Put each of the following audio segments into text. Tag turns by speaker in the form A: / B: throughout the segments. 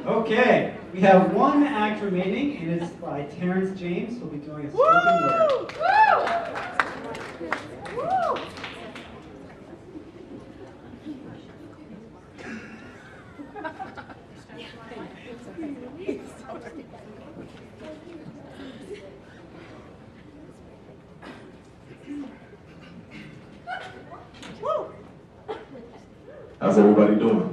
A: Okay, we have one act remaining, and it's by Terrence James, who'll be doing a spoken word.
B: Woo!
C: How's everybody doing?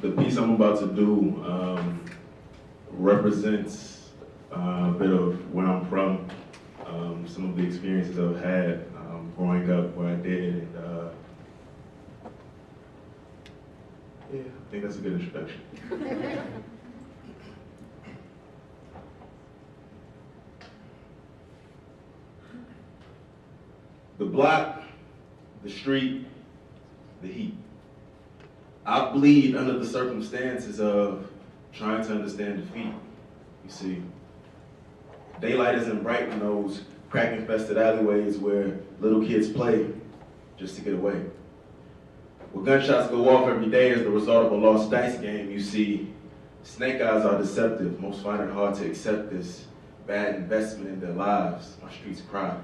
C: The piece I'm about to do represents a bit of where I'm from, some of the experiences I've had growing up where I did, and yeah, I think that's a good introduction. The block, the street, the heat. I bleed under the circumstances of trying to understand defeat. You see, daylight isn't bright in those crack-infested alleyways where little kids play just to get away. Where gunshots go off every day as the result of a lost dice game, you see, snake eyes are deceptive. Most find it hard to accept this bad investment in their lives. My streets cry.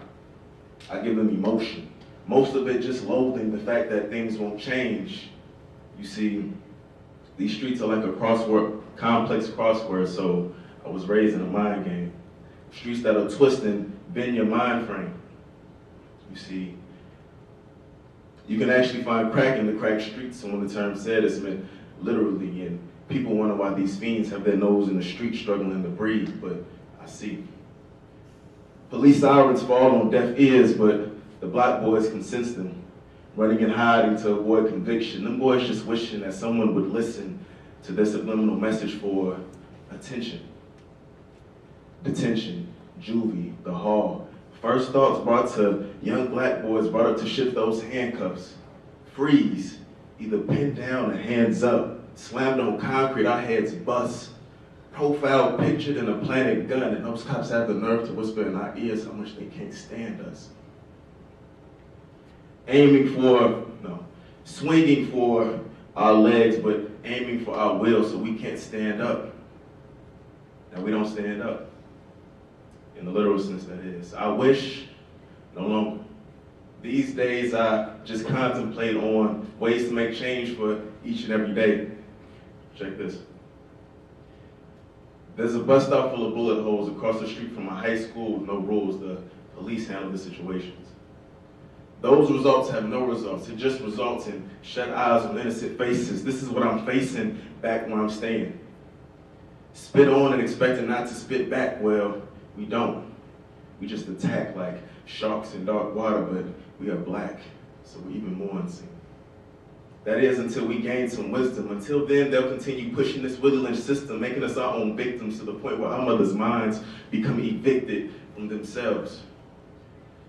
C: I give them emotion. Most of it just loathing the fact that things won't change. You see, these streets are like a complex crossword, so I was raised in a mind game. Streets that'll twist and bend your mind frame. You see, you can actually find crack in the cracked streets, and when the term said, it's meant literally, and people wonder why these fiends have their nose in the street struggling to breathe, but I see. Police sirens fall on deaf ears, but the black boys can sense them, running and hiding to avoid conviction. Them boys just wishing that someone would listen to their subliminal message for attention. Detention, juvie, the hall. First thoughts brought to young black boys brought up to shift those handcuffs. Freeze, either pinned down or hands up. Slammed on concrete, our heads bust. Profile pictured in a planted gun, and those cops have the nerve to whisper in our ears how much they can't stand us. Swinging for our legs, but aiming for our will so we can't stand up. And we don't stand up. In the literal sense, that is. I wish no longer. These days, I just contemplate on ways to make change for each and every day. Check this. There's a bus stop full of bullet holes across the street from a high school with no rules. The police handle the situations. Those results have no results. It just results in shut eyes on innocent faces. This is what I'm facing back where I'm staying. Spit on and expecting not to spit back. Well, we don't. We just attack like sharks in dark water, but we are black, so we're even more unseen. That is until we gain some wisdom. Until then, they'll continue pushing this whittling system, making us our own victims to the point where our mothers' minds become evicted from themselves.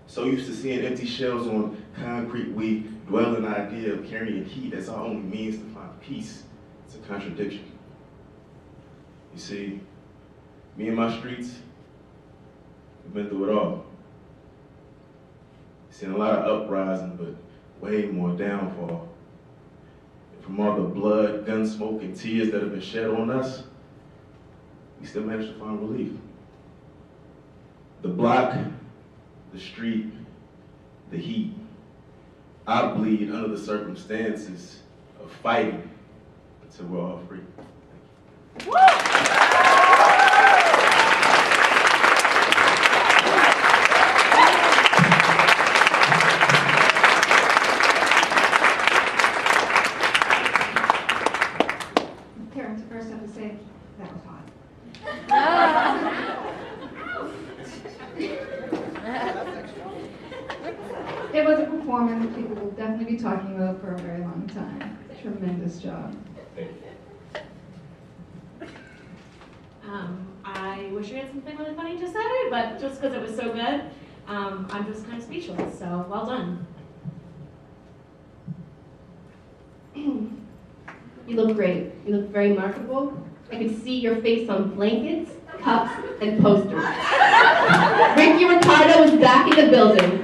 C: So used to seeing empty shells on concrete, we dwell in the idea of carrying heat as our only means to find peace. It's a contradiction. You see, me and my streets, we've been through it all. Seen a lot of uprising, but way more downfall. And from all the blood, gun smoke, and tears that have been shed on us, we still managed to find relief. The block, the street, the heat. I bleed under the circumstances of fighting until we're all free.
B: Therence, first I have to say, that was hot. It was a performance people will definitely be talking about for a very long time. Tremendous job.
D: I wish I had something really funny to say, but just because it was so good, I'm just kind of speechless, so well done.
E: You look great. You look very marketable. I could see your face on blankets, cups, and posters. Ricky Ricardo is back in the building.